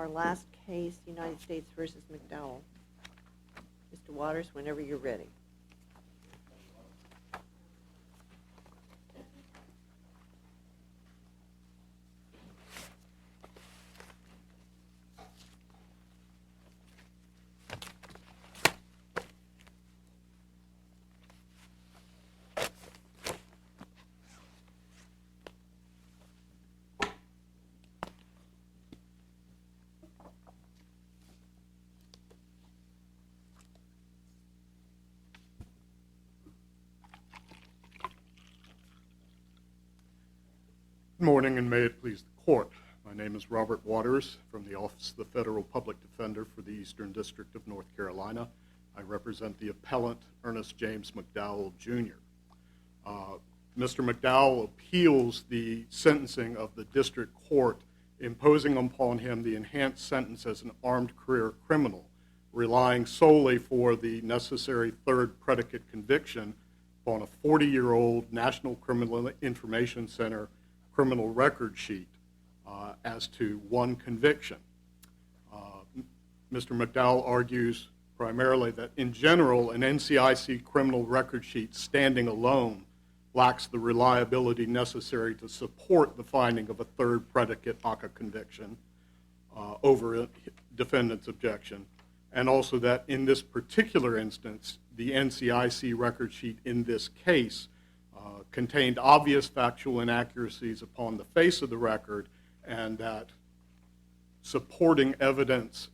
our last case, United States versus McDowell. Mr. Waters, whenever you're ready. Good morning, and may it please the Court. My name is Robert Waters from the Office of the Federal Public Defender for the Eastern District of North Carolina. I represent the appellant, Ernest James McDowell, Jr. Mr. McDowell appeals the sentencing of the district court, imposing upon him the enhanced sentence as an armed career criminal, relying solely for the necessary third predicate conviction upon a 40-year-old National Criminal Information Center criminal record sheet as to one conviction. Mr. McDowell argues primarily that in general an NCIC criminal record sheet standing alone lacks the reliability necessary to support the finding of a third predicate ACCA conviction over a defendant's objection, and also that in this particular instance the NCIC record sheet in this case contained obvious factual inaccuracies upon the face of the record, and that supporting evidence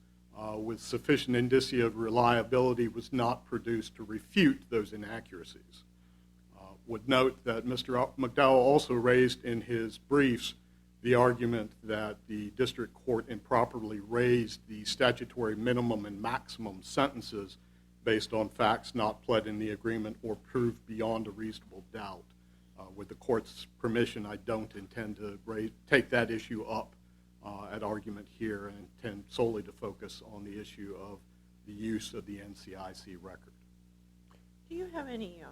with sufficient indicia of reliability was not produced to refute those inaccuracies. Would note that Mr. McDowell also raised in his briefs the argument that the district court improperly raised the statutory minimum and maximum sentences based on facts not pled in the agreement or proved beyond a reasonable doubt. With the court's permission, I don't intend to take that issue up at argument here, and intend solely to focus on the issue of the use of the NCIC record. Do you have any,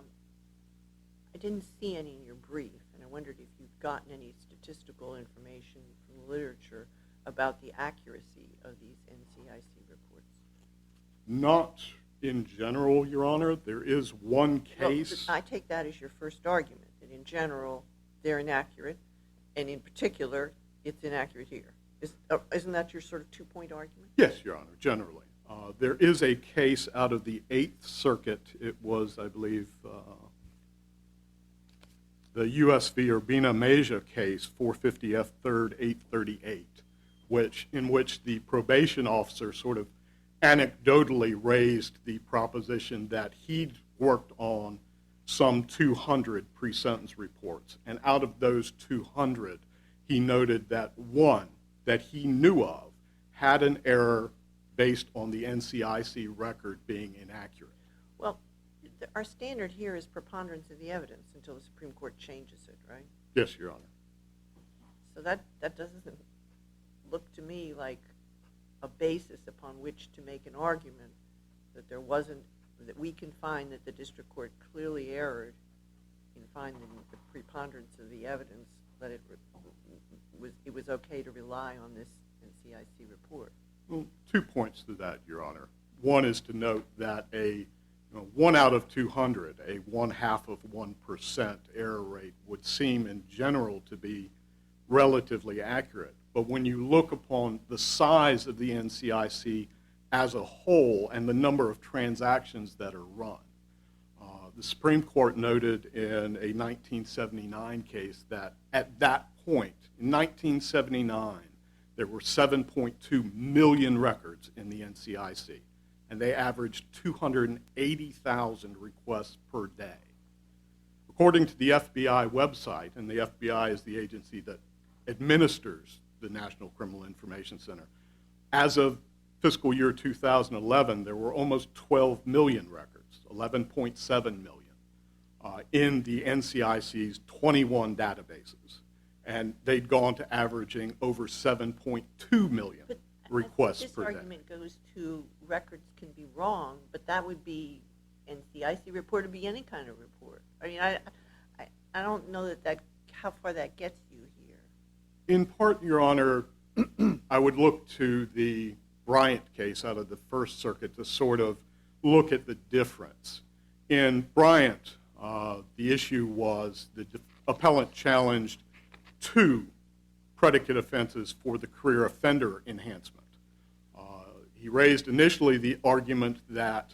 I didn't see any in your brief, and I wondered if you've gotten any statistical information from the literature about the accuracy of these NCIC reports? Not in general, Your Honor. There is one case. Well, I take that as your first argument, that in general they're inaccurate, and in particular it's inaccurate here. Isn't that your sort of two-point argument? Yes, Your Honor, generally. There is a case out of the Eighth Circuit. It was, I believe, the U.S. v. Urbina Mejia case, 450 F. 3rd, 838, in which the probation officer sort of anecdotally raised the proposition that he'd worked on some 200 pre-sentence reports, and out of those 200, he noted that one that he knew of had an error based on the NCIC record being inaccurate. Well, our standard here is preponderance of the evidence until the Supreme Court changes it, right? Yes, Your Honor. So that doesn't look to me like a basis upon which to make an argument that that we can find that the district court clearly erred in finding the preponderance of the evidence, that it was okay to rely on this NCIC report. Well, 2 points to that, Your Honor. One is to note that 1 out of 200, a 0.5% error rate, would seem in general to be relatively accurate. But when you look upon the size of the NCIC as a whole and the number of transactions that are run, the Supreme Court noted in a 1979 case that at that point, in 1979, there were 7.2 million records in the NCIC, and they averaged 280,000 requests per day. According to the FBI website, and the FBI is the agency that administers the National Criminal Information Center, as of fiscal year 2011, there were almost 12 million records, 11.7 million, in the NCIC's 21 databases. And they'd gone to averaging over 7.2 million requests per day. This argument goes to records can be wrong, but that would be NCIC report, would be any kind of report. I mean, I don't know how far that gets you here. In part, Your Honor, I would look to the Bryant case out of the First Circuit to sort of look at the difference. In Bryant, the issue was the appellant challenged 2 predicate offenses for the career offender enhancement. He raised initially the argument that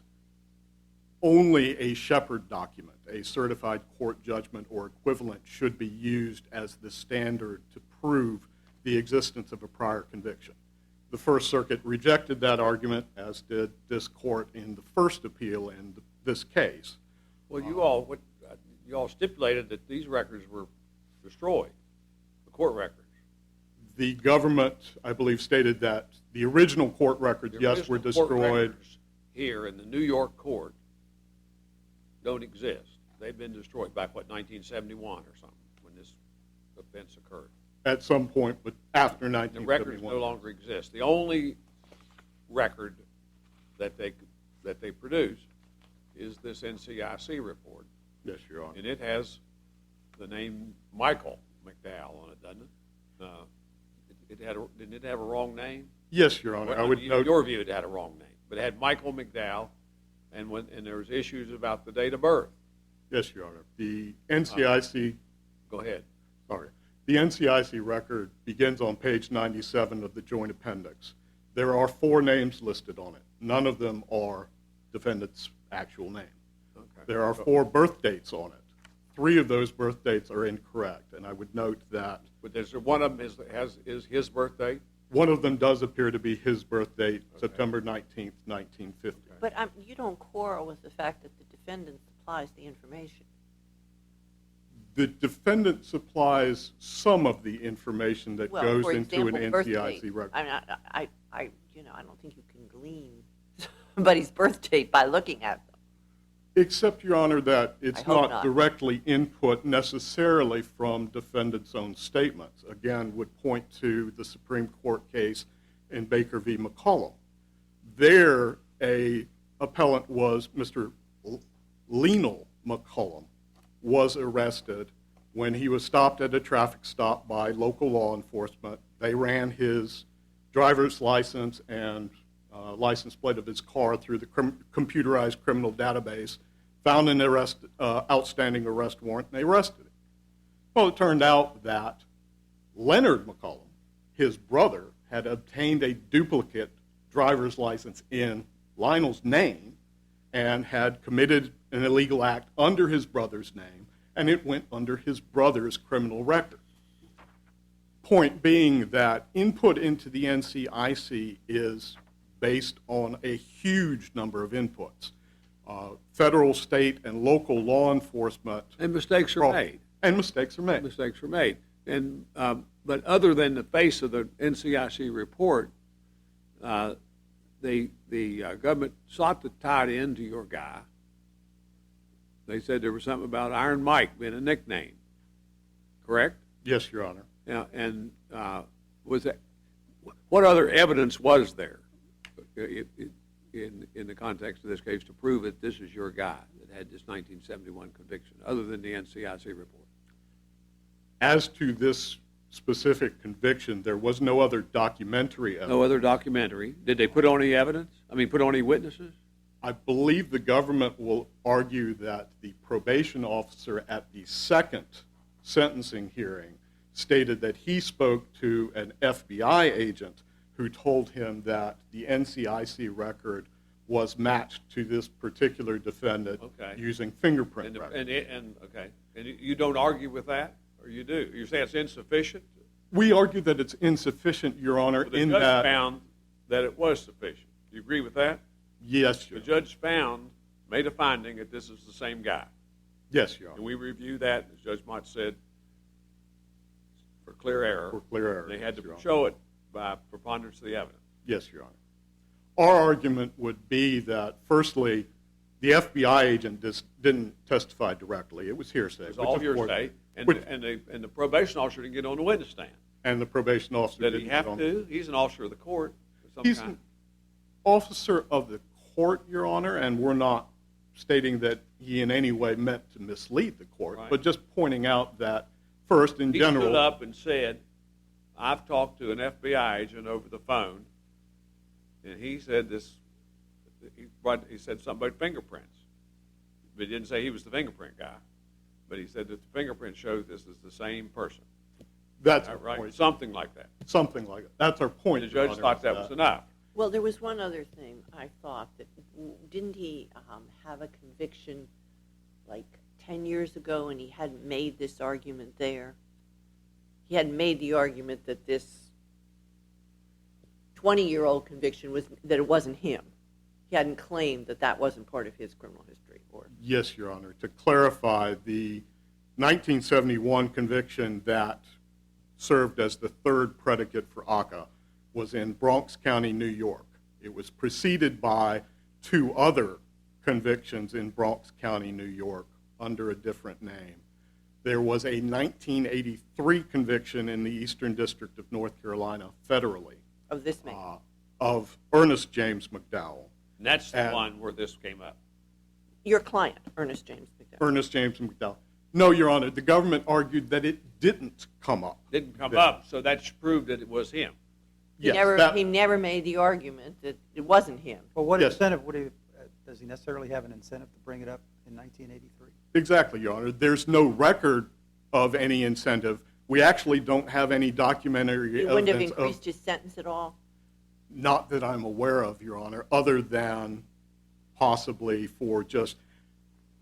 only a Shepard document, a certified court judgment or equivalent, should be used as the standard to prove the existence of a prior conviction. The First Circuit rejected that argument, as did this court in the first appeal in this case. Well, you all stipulated that these records were destroyed, the court records. The government, I believe, stated that the original court records, yes, were destroyed. Court records here in the New York court don't exist. They've been destroyed back, 1971 or something, when this offense occurred. At some point, but after 1971. The records no longer exist. The only record that they produce is this NCIC report. Yes, Your Honor. And it has the name Michael McDowell on it, doesn't it? Didn't it have a wrong name? Yes, Your Honor. Well, I would in note. your view, it had a wrong name, but it had Michael McDowell, and there was issues about the date of birth. Yes, Your Honor. The NCIC. Go ahead. Sorry. The NCIC record begins on page 97 of the joint appendix. There are 4 names listed on it. None of them are defendant's actual name. Okay. There are 4 birth dates on it. 3 of those birth dates are incorrect, and I would note that. But there's one of them is his birthday? One of them does appear to be his birth date, okay. September 19th, 1950. Okay. But you don't quarrel with the fact that the defendant supplies the information. The defendant supplies some of the information that goes into an NCIC record. I don't think you can glean somebody's birth date by looking at them. Except, Your Honor, that it's not directly input necessarily from defendant's own statements. Again, would point to the Supreme Court case in Baker v. McCollum. There, a appellant was Mr. Lionel McCollum, was arrested when he was stopped at a traffic stop by local law enforcement. They ran his driver's license and license plate of his car through the computerized criminal database, found an outstanding arrest warrant, and they arrested him. Well, it turned out that Leonard McCollum, his brother, had obtained a duplicate driver's license in Lionel's name and had committed an illegal act under his brother's name, and it went under his brother's criminal record. Point being that input into the NCIC is based on a huge number of inputs. Federal, state, and local law enforcement. And mistakes are made. And mistakes are made. Mistakes are made. And but other than the face of the NCIC report, the government sought to tie it into your guy. They said there was something about Iron Mike being a nickname. Correct? Yes, Your Honor. Yeah, and was that? What other evidence was there in the context of this case to prove that this is your guy that had this 1971 conviction, other than the NCIC report? As to this specific conviction, there was no other documentary evidence. No other documentary. Did they put on any evidence? Put on any witnesses? I believe the government will argue that the probation officer at the second sentencing hearing stated that he spoke to an FBI agent who told him that the NCIC record was matched to this particular defendant using fingerprint records. And you don't argue with that, or you do? You say it's insufficient? We argue that it's insufficient, Your Honor, in that... The judge found that it was sufficient. Do you agree with that? Yes, Your Honor. The judge made a finding that this is the same guy. Yes, Your Honor. And we review that, as Judge Mott said, for clear error. For clear error. They had to show it by preponderance of the evidence. Yes, Your Honor. Our argument would be that, firstly, the FBI agent didn't testify directly. It was hearsay. It was all hearsay, and the probation officer didn't get on the witness stand. And the probation officer didn't get on. Did he have to? He's an officer of the court. He's an officer of the court, Your Honor, and we're not stating that he in any way meant to mislead the court, but just pointing out that, first, in general... He stood up and said I've talked to an FBI agent over the phone, and he said he said something about fingerprints. But he didn't say he was the fingerprint guy. But he said that the fingerprint showed this is the same person. That's Is our that right? point. Something like that. Something like that. That's our point. And the Your judge Honor, thought is that was enough. Well, there was one other thing I thought that, didn't he have a conviction like 10 years ago and he hadn't made this argument there? He hadn't made the argument that this 20-year-old conviction was, that it wasn't him. He hadn't claimed that that wasn't part of his criminal history. Or Yes, Your Honor. To clarify, the 1971 conviction that served as the third predicate for ACCA was in Bronx County, New York. It was preceded by two other convictions in Bronx County, New York, under a different name. There was a 1983 conviction in the Eastern District of North Carolina federally of this man. of Ernest James McDowell. And that's the one where this came up. Your client, Ernest James McDowell. Ernest James McDowell. No, Your Honor, the government argued that it didn't come up. Didn't come up, so that proved that it was him. He Yes, never made the argument that it wasn't him. Well, what Yes. incentive would he, does he necessarily have an incentive to bring it up in 1983? Exactly, Your Honor. There's no record of any incentive. We actually don't have any documentary He wouldn't have evidence increased his sentence at all? not that I'm aware of, Your Honor, other than possibly for just,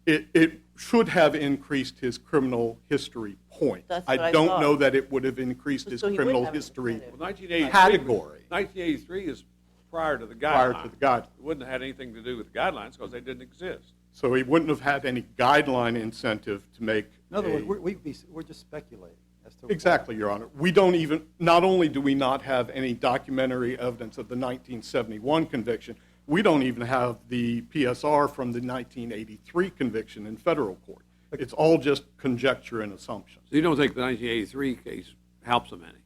it should have increased his criminal history point. That's what I don't thought. know that it would have increased his So he criminal would have an history incentive. Well, 1983, category 1983 is prior to the guidelines. prior to the guideline. It wouldn't have had anything to do with the guidelines because they didn't exist. So he wouldn't have had any guideline incentive to make In other a- words, we're just speculating as to Exactly, Your Honor. We don't even, not only do we not have any documentary evidence of the 1971 conviction, we don't even have the PSR from the 1983 conviction in federal court. It's all just conjecture and assumption. So you don't think the 1983 case helps them any?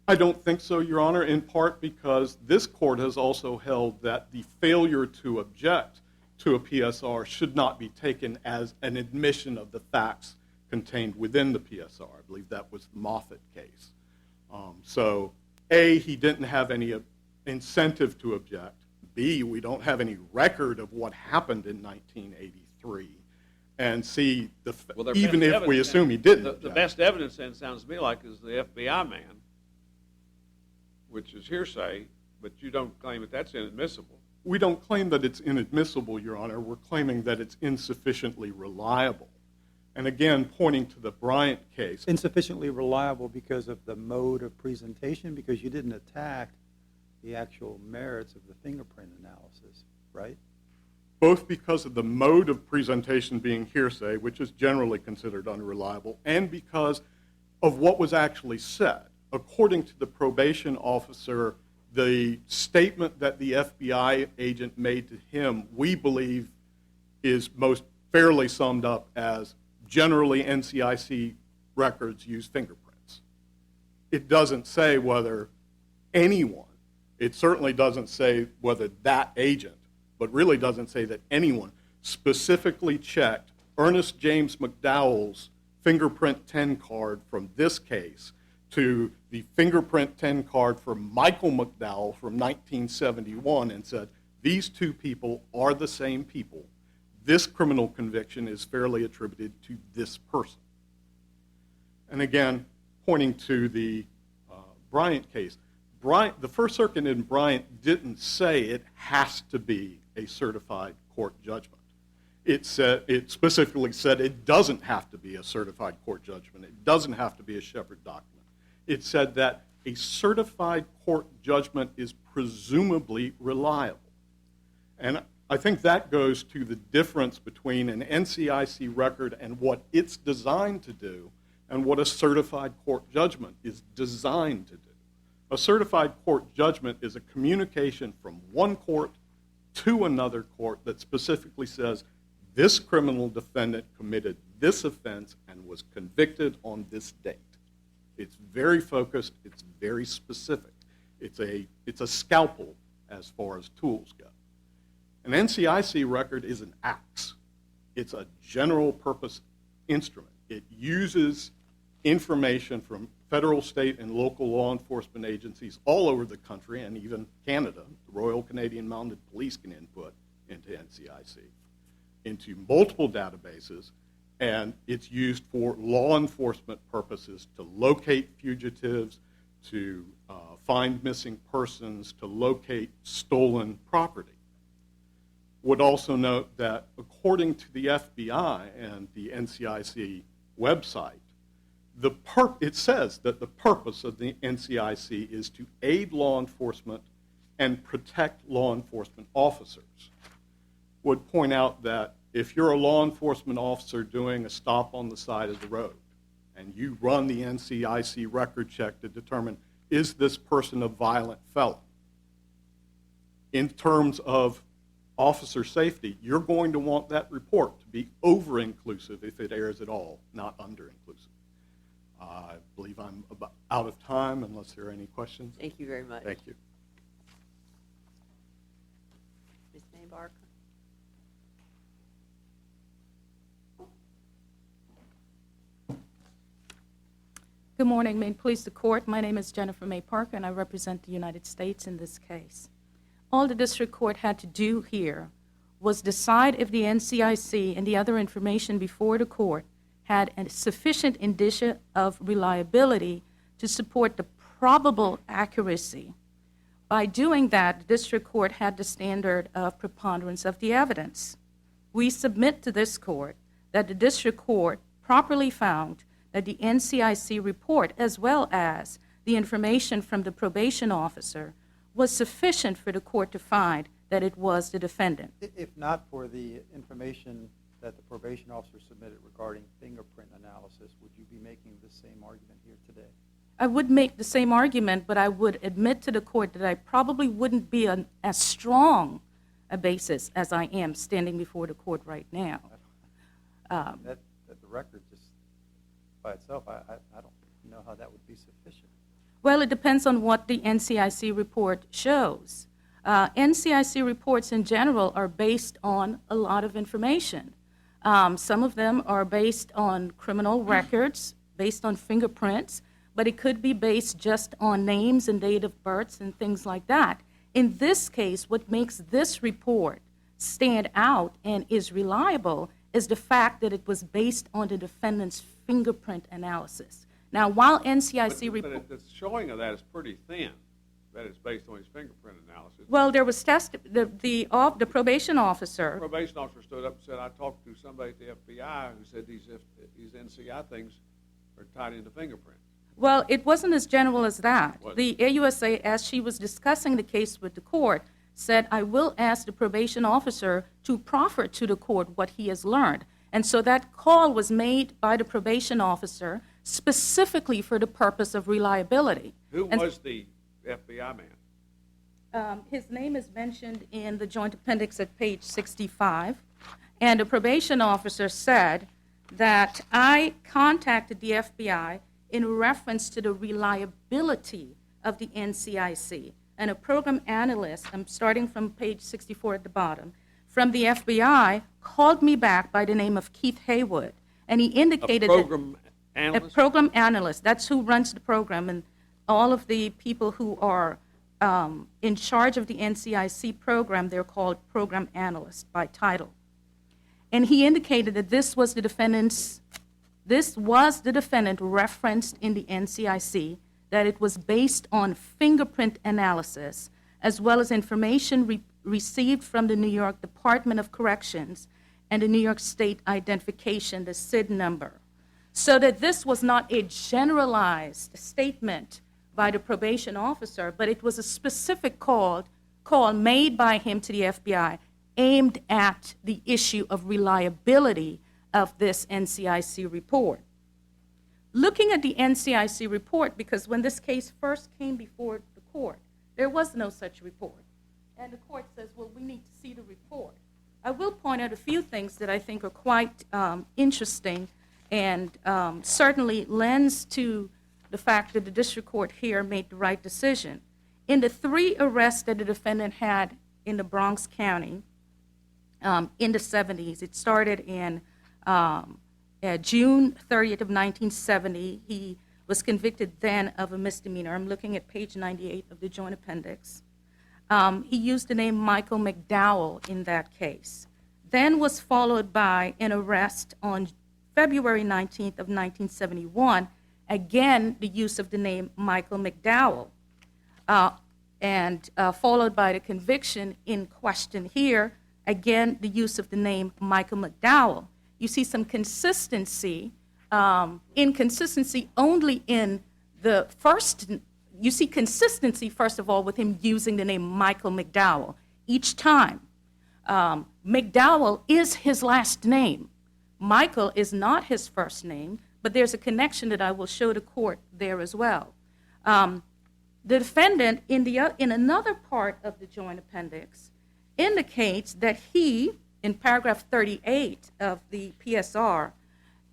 I don't think so, Your Honor, in part because this court has also held that the failure to object to a PSR should not be taken as an admission of the facts contained within the PSR. I believe that was the Moffitt case. So, A, he didn't have any incentive to object. B, we don't have any record of what happened in 1983. And C, Well, their even best if we evidence- assume he didn't The object. best evidence then sounds to me like is the FBI man, which is hearsay, but you don't claim that that's inadmissible. We don't claim that it's inadmissible, Your Honor. We're claiming that it's insufficiently reliable. And again, pointing to the Bryant case, insufficiently reliable because of the mode of presentation, because you didn't attack the actual merits of the fingerprint analysis, right? both because of the mode of presentation being hearsay, which is generally considered unreliable, and because of what was actually said. According to the probation officer, the statement that the FBI agent made to him, we believe, is most fairly summed up as generally NCIC records use fingerprints. It doesn't say whether anyone, it certainly doesn't say whether that agent, but really doesn't say that anyone specifically checked Ernest James McDowell's fingerprint 10 card from this case to the fingerprint 10 card for Michael McDowell from 1971 and said, these two people are the same people. This criminal conviction is fairly attributed to this person. And again, pointing to the Bryant case, the First Circuit in Bryant didn't say it has to be a certified court judgment. It specifically said it doesn't have to be a certified court judgment. It doesn't have to be a Shepard document. It said that a certified court judgment is presumably reliable. And I think that goes to the difference between an NCIC record and what it's designed to do and what a certified court judgment is designed to do. A certified court judgment is a communication from one court to another court that specifically says this criminal defendant committed this offense and was convicted on this date. It's very focused, it's very specific. It's a scalpel as far as tools go. An NCIC record is an axe. It's a general purpose instrument. It uses information from federal, state, and local law enforcement agencies all over the country, and even Canada. The Royal Canadian Mounted Police can input into NCIC, into multiple databases, and it's used for law enforcement purposes to locate fugitives, to find missing persons, to locate stolen property. Would also note that according to the FBI and the NCIC website, it says that the purpose of the NCIC is to aid law enforcement and protect law enforcement officers. Would point out that if you're a law enforcement officer doing a stop on the side of the road and you run the NCIC record check to determine, is this person a violent felon? In terms of officer safety, you're going to want that report to be over-inclusive if it airs at all, not under-inclusive. I believe I'm about out of time unless there are any questions. Thank you very much. Thank you. Ms. Maybark? Good morning. May it please the court. My name is Jennifer May Parker, and I represent the United States in this case. All the district court had to do here was decide if the NCIC and the other information before the court had a sufficient indicia of reliability to support the probable accuracy. By doing that, the district court had the standard of preponderance of the evidence. We submit to this court that the district court properly found that the NCIC report, as well as the information from the probation officer, was sufficient for the court to find that it was the defendant. If not for the information that the probation officer submitted regarding fingerprint analysis, would you be making the same argument here today? I would make the same argument, but I would admit to the court that I probably wouldn't be as strong a basis as I am standing before the court right now. That the record just by itself, I don't know how that would be sufficient. Well, it depends on what the NCIC report shows. NCIC reports in general are based on a lot of information. Some of them are based on criminal records, based on fingerprints, but it could be based just on names and date of births and things like that. In this case, what makes this report stand out and is reliable is the fact that it was based on the defendant's fingerprint analysis. Now, while NCIC report... But the showing of that is pretty thin, that it's based on his fingerprint analysis. Well, there was the probation officer... The probation officer stood up and said, I talked to somebody at the FBI who said these NCI things are tied into fingerprints. Well, it wasn't as general as that. The AUSA, as she was discussing the case with the court, said, I will ask the probation officer to proffer to the court what he has learned. And so that call was made by the probation officer specifically for the purpose of reliability. Who was the FBI man? His name is mentioned in the joint appendix at page 65. And the probation officer said that I contacted the FBI in reference to the reliability of the NCIC. And a program analyst, I'm starting from page 64 at the bottom, from the FBI called me back by the name of Keith Haywood. And he indicated a program analyst? A program analyst. That's who runs the program. And all of the people who are in charge of the NCIC program, they're called program analysts by title. And he indicated that this was the defendant referenced in the NCIC, that it was based on fingerprint analysis, as well as information received from the New York Department of Corrections and the New York State Identification, the SID number. So that this was not a generalized statement by the probation officer, but it was a specific call made by him to the FBI aimed at the issue of reliability of this NCIC report. Looking at the NCIC report, because when this case first came before the court, there was no such report. And the court says, well, we need to see the report. I will point out a few things that I think are quite interesting and certainly lends to the fact that the district court here made the right decision. In the 3 arrests that the defendant had in the Bronx County in the 70s, it started in June 30th of 1970. He was convicted then of a misdemeanor. I'm looking at page 98 of the joint appendix. He used the name Michael McDowell in that case. Then was followed by an arrest on February 19th of 1971, again the use of the name Michael McDowell, and followed by the conviction in question here, again the use of the name Michael McDowell. You see some consistency, inconsistency only in the first, you see consistency first of all with him using the name Michael McDowell each time. McDowell is his last name. Michael is not his first name, but there's a connection that I will show the court there as well. The defendant, in another part of the joint appendix, indicates that he, in paragraph 38 of the PSR,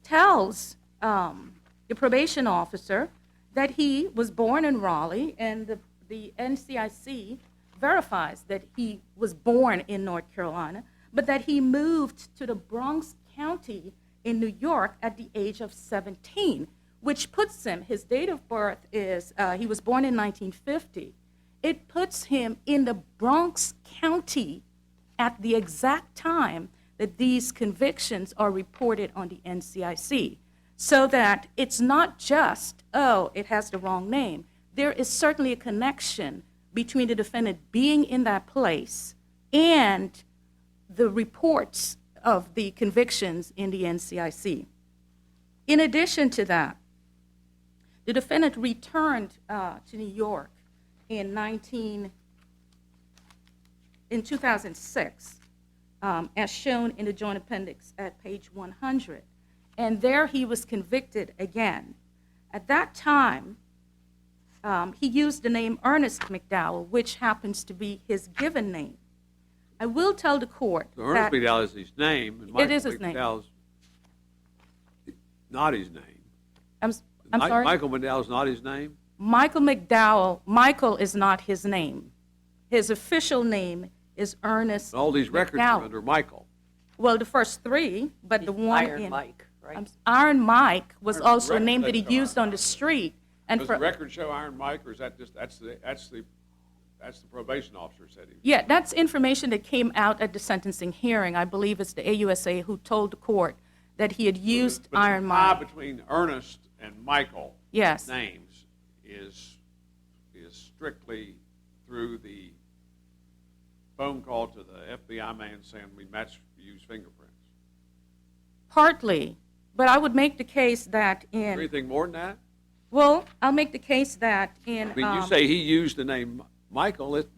tells the probation officer that he was born in Raleigh, and the NCIC verifies that he was born in North Carolina, but that he moved to the Bronx County in New York at the age of 17, which puts him, his date of birth is, he was born in 1950. It puts him in the Bronx County at the exact time that these convictions are reported on the NCIC. So that it's not just, oh, it has the wrong name. There is certainly a connection between the defendant being in that place and the reports of the convictions in the NCIC. In addition to that, the defendant returned to New York in 2006, as shown in the joint appendix at page 100. And there he was convicted again. At that time, he used the name Ernest McDowell, which happens to be his given name. I will tell the court So Ernest McDowell is his name, and Michael is his name. McDowell's not his name. I'm sorry? Michael McDowell's not his name? Michael McDowell, Michael is not his name. His official name is Ernest All these records McDowell. are under Michael. Well, the first three, but the one Iron in Mike, right? Iron Mike was Iron also a Records name that he doesn't show used Iron on the street. And Does for, the record show Iron Mike, or is that just, that's the probation officer said he was? yeah, that's information that came out at the sentencing hearing. I believe it's the AUSA who told the court that he had used But Iron the tie Mike. between Ernest and Michael Yes. names is strictly through the phone call to the FBI man saying we use fingerprints. Partly, but I would make the case that Is there in, anything more than that? well, I'll make the case that in, I mean, you say he used the name Michael. It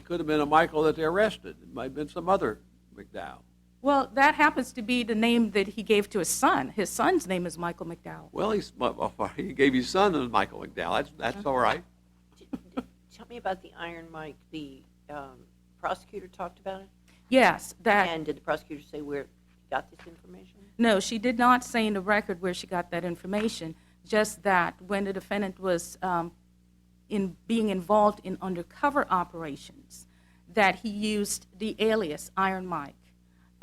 could have been a Michael that they arrested. It might have been some other McDowell. well, that happens to be the name that he gave to his son. His son's name is Michael McDowell. Well, he gave his son a Michael McDowell. That's all right. Tell me about the Iron Mike. The prosecutor talked about it? Yes, that, And did the prosecutor say where he got this information? no, she did not say in the record where she got that information, just that when the defendant was being involved in undercover operations, that he used the alias Iron Mike,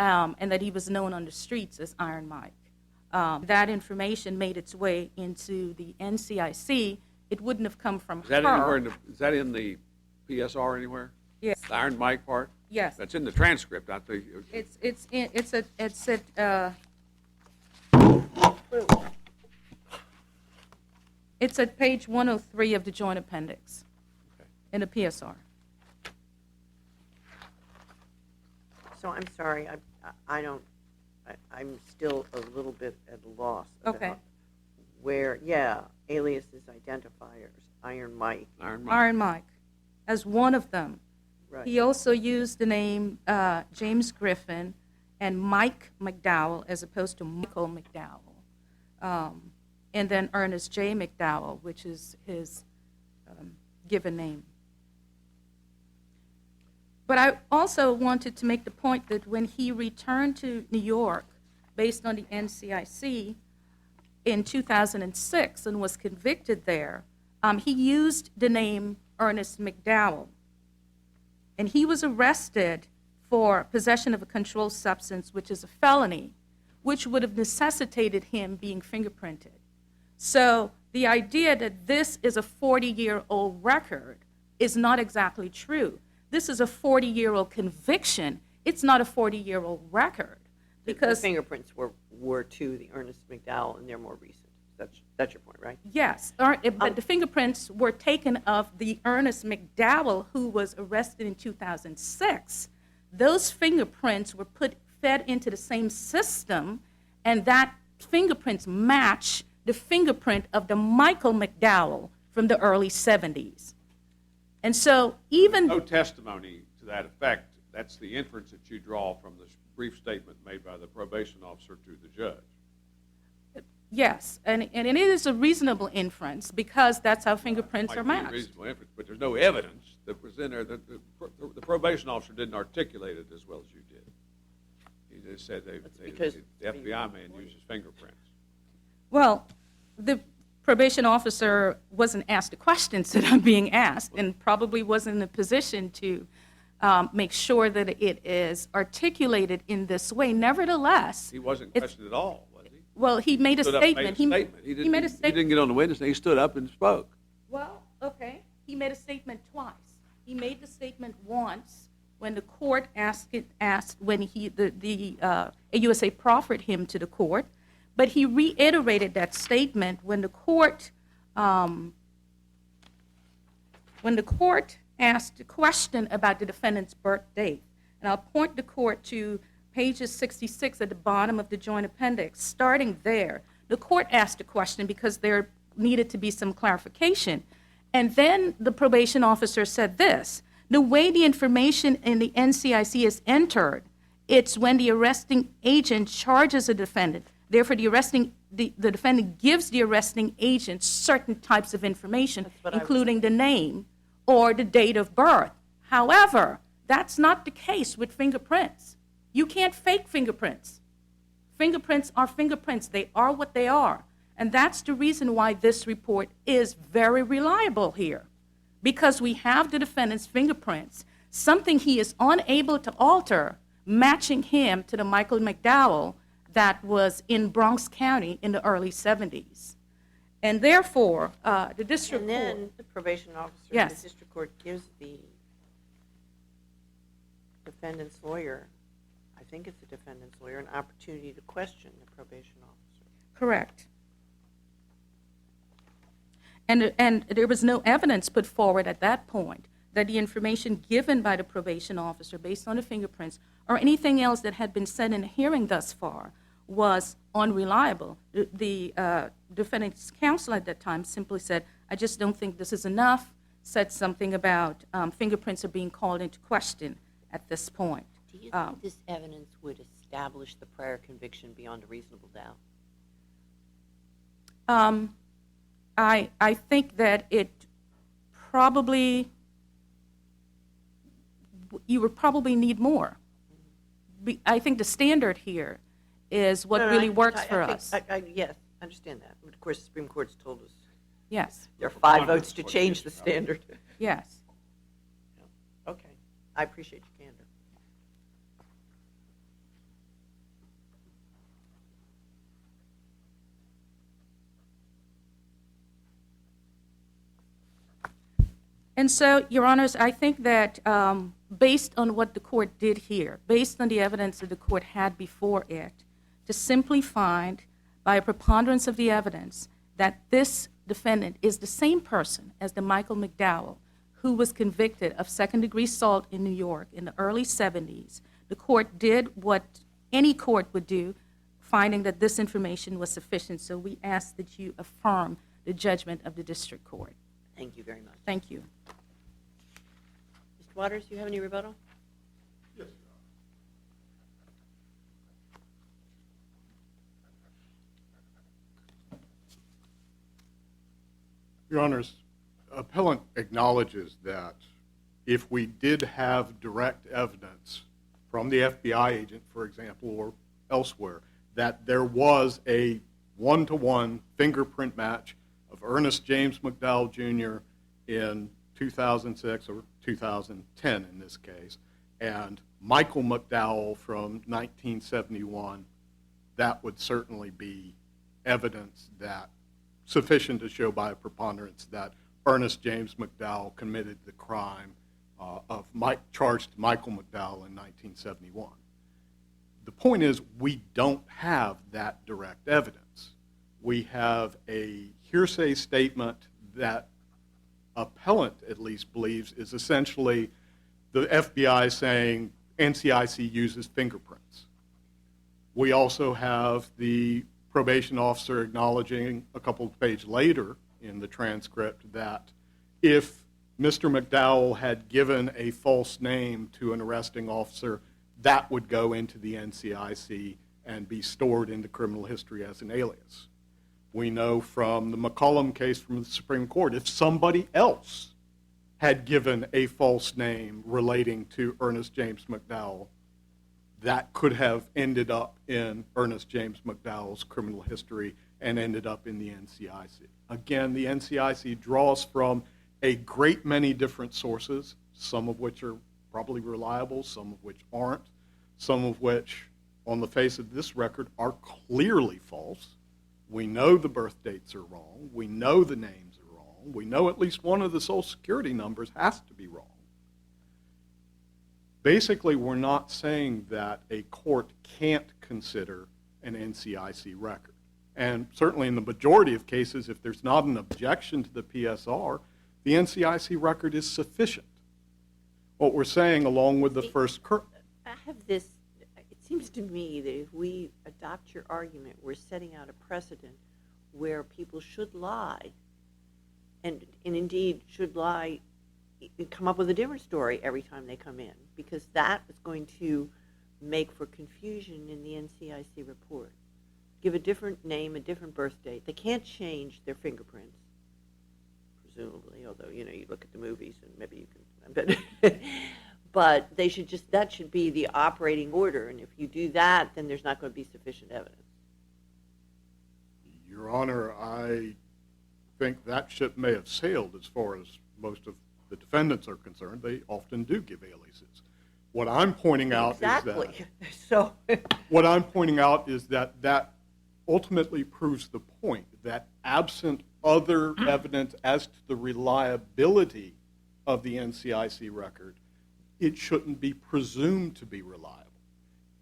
and that he was known on the streets as Iron Mike. That information made its way into the NCIC. It wouldn't have come from Is that anywhere her. is that in the PSR anywhere? Yes. The Iron Mike part? Yes. That's in the transcript, I think. It's at page 103 of the joint appendix Okay. in the PSR. So I'm sorry, I'm still a little bit at a loss. Okay. about Where, yeah, aliases, identifiers, Iron Mike, Iron Mike. Iron Mike, as one of them. right. He also used the name James Griffin and Mike McDowell as opposed to Michael McDowell. And then Ernest J. McDowell, which is his given name. But I also wanted to make the point that when he returned to New York, based on the NCIC, in 2006 and was convicted there, he used the name Ernest McDowell. And he was arrested for possession of a controlled substance, which is a felony, which would have necessitated him being fingerprinted. So the idea that this is a 40-year-old record is not exactly true. This is a 40-year-old conviction. It's not a 40-year-old record. Because the fingerprints were to the Ernest McDowell, and they're more recent. That's your point, right? Yes, but the fingerprints were taken of the Ernest McDowell who was arrested in 2006. Those fingerprints were fed into the same system, and that fingerprints match the fingerprint of the Michael McDowell from the early 70s. And so even... No testimony to that effect. That's the inference that you draw from the brief statement made by the probation officer to the judge. Yes, and it is a reasonable inference because that's how fingerprints are Might be a matched. reasonable inference, but there's no evidence that was in there. The probation officer didn't articulate it as well as you did. He just said the FBI man uses fingerprints. Well, the probation officer wasn't asked the questions that I'm being asked and probably wasn't in a position to make sure that it is articulated in this way. Nevertheless, He wasn't questioned at all, was he? well, he made a Stood up and statement. made a statement. He made a He statement. didn't get on the witness stand. He stood up and spoke. Well, okay. He made a statement twice. He made the statement once when the court asked when the AUSA proffered him to the court, but he reiterated that statement when the court asked a question about the defendant's birth date. And I'll point the court to pages 66 at the bottom of the joint appendix. Starting there, the court asked a question because there needed to be some clarification. And then the probation officer said this: the way the information in the NCIC is entered, it's when the arresting agent charges a defendant. Therefore, the defendant gives the arresting agent certain types of information, including the name or the date of birth. However, that's not the case with fingerprints. You can't fake fingerprints. Fingerprints are fingerprints. They are what they are. And that's the reason why this report is very reliable here, because we have the defendant's fingerprints, something he is unable to alter, matching him to the Michael McDowell that was in Bronx County in the early 70s. And therefore, the district And court... then the probation officer, Yes. the district court gives the defendant's lawyer, I think it's the defendant's lawyer, an opportunity to question the probation officer. Correct. And there was no evidence put forward at that point that the information given by the probation officer based on the fingerprints or anything else that had been said in the hearing thus far was unreliable. The defendant's counsel at that time simply said, I just don't think this is enough, said something about fingerprints are being called into question at this point. Do you think this evidence would establish the prior conviction beyond a reasonable doubt? I think that it probably, you would probably need more. I think the standard here is what really works for us. Yes, I understand that. But of course, the Supreme Court's told us Yes, there are 5 votes to change the standard. yes. Okay, I appreciate your candor. And so, Your Honors, I think that based on what the court did here, based on the evidence that the court had before it, to simply find by a preponderance of the evidence that this defendant is the same person as the Michael McDowell who was convicted of second-degree assault in New York in the early 70s. The court did what any court would do, finding that this information was sufficient. So we ask that you affirm the judgment of the district court. Thank you very much. Thank you. Mr. Waters, do you have any rebuttal? Yes, Your Honors, appellant acknowledges that if we did have direct evidence from the FBI agent, for example, or elsewhere, that there was a one-to-one fingerprint match of Ernest James McDowell Jr. in 2006, or 2010 in this case, and Michael McDowell from 1971, that would certainly be evidence that sufficient to show by a preponderance that Ernest James McDowell committed the crime charged Michael McDowell in 1971. The point is, we don't have that direct evidence. We have a hearsay statement that appellant at least believes is essentially the FBI saying NCIC uses fingerprints. We also have the probation officer acknowledging a couple of pages later in the transcript that if Mr. McDowell had given a false name to an arresting officer, that would go into the NCIC and be stored into criminal history as an alias. We know from the McCollum case from the Supreme Court, if somebody else had given a false name relating to Ernest James McDowell, that could have ended up in Ernest James McDowell's criminal history and ended up in the NCIC. Again, the NCIC draws from a great many different sources, some of which are probably reliable, some of which aren't, some of which, on the face of this record, are clearly false. We know the birth dates are wrong. We know the names are wrong. We know at least one of the Social Security numbers has to be wrong. Basically, we're not saying that a court can't consider an NCIC record. And certainly in the majority of cases, if there's not an objection to the PSR, the NCIC record is sufficient. What we're saying, along with the first... I have this, it seems to me that if we adopt your argument, we're setting out a precedent where people should lie, and indeed should lie, come up with a different story every time they come in, because that is going to make for confusion in the NCIC report. Give a different name, a different birth date. They can't change their fingerprints, presumably, although, you look at the movies and maybe you can, but they should just, that should be the operating order, and if you do that, then there's not going to be sufficient evidence. Your Honor, I think that ship may have sailed as far as most of the defendants are concerned. They often do give aliases. What I'm pointing out exactly. is that... So what I'm pointing out is that that ultimately proves the point that absent other evidence as to the reliability of the NCIC record, it shouldn't be presumed to be reliable.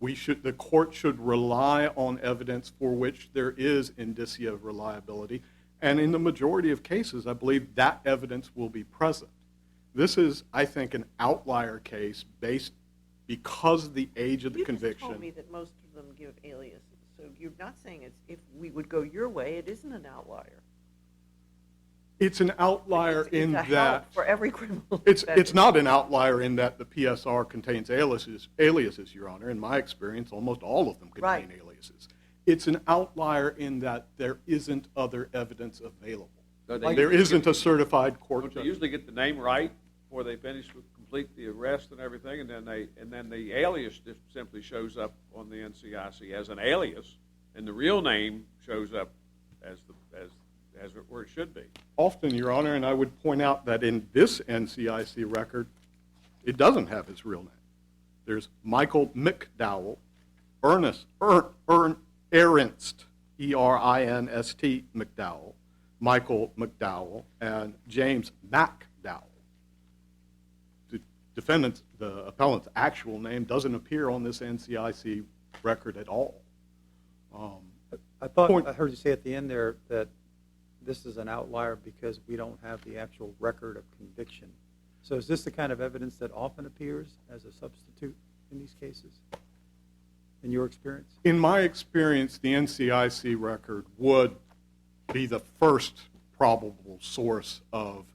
The court should rely on evidence for which there is indicia of reliability, and in the majority of cases, I believe that evidence will be present. This is, I think, an outlier case based because of the age of the conviction. You just told me that most of them give aliases, so you're not saying it's, if we would go your way, it isn't an outlier. It's an outlier in it's a that help for every criminal. it's not an outlier in that the PSR contains aliases, Your Honor. In my experience, almost all of them contain aliases. It's an outlier in that there isn't other evidence available. So There isn't a certified court Don't they judge. usually get the name right before they complete the arrest and everything, and then the alias just simply shows up on the NCIC as an alias, and the real name shows up as where it should be. Often, Your Honor, and I would point out that in this NCIC record, it doesn't have his real name. There's Michael McDowell, Ernest, Ernst, McDowell, Michael McDowell, and James McDowell. The appellant's actual name doesn't appear on this NCIC record at all. I thought I heard you say at the end there that this is an outlier because we don't have the actual record of conviction. So is this the kind of evidence that often appears as a substitute in these cases, in your experience? In my experience, the NCIC record would be the first probable source of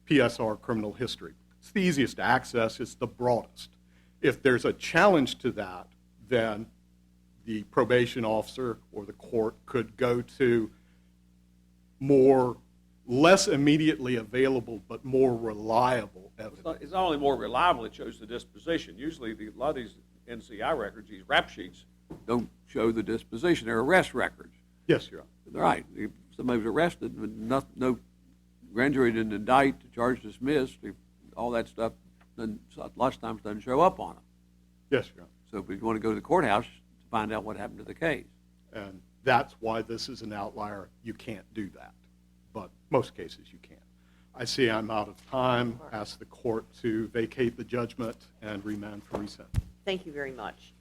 PSR criminal history. It's the easiest to access. It's the broadest. If there's a challenge to that, then the probation officer or the court could go to less immediately available but more reliable evidence. It's not only more reliable, it shows the disposition. Usually, a lot of these NCI records, these rap sheets, don't show the disposition. They're arrest records. Yes, Your Honor. Right. If somebody was arrested, but no grand jury didn't indict, charge dismissed, all that stuff, then lots of times doesn't show up on them. Yes, Your Honor. So if we want to go to the courthouse to find out what happened to the case. And that's why this is an outlier. You can't do that. But most cases you can. I see I'm out of time. Ask the court to vacate the judgment and remand for resent. Thank you very much.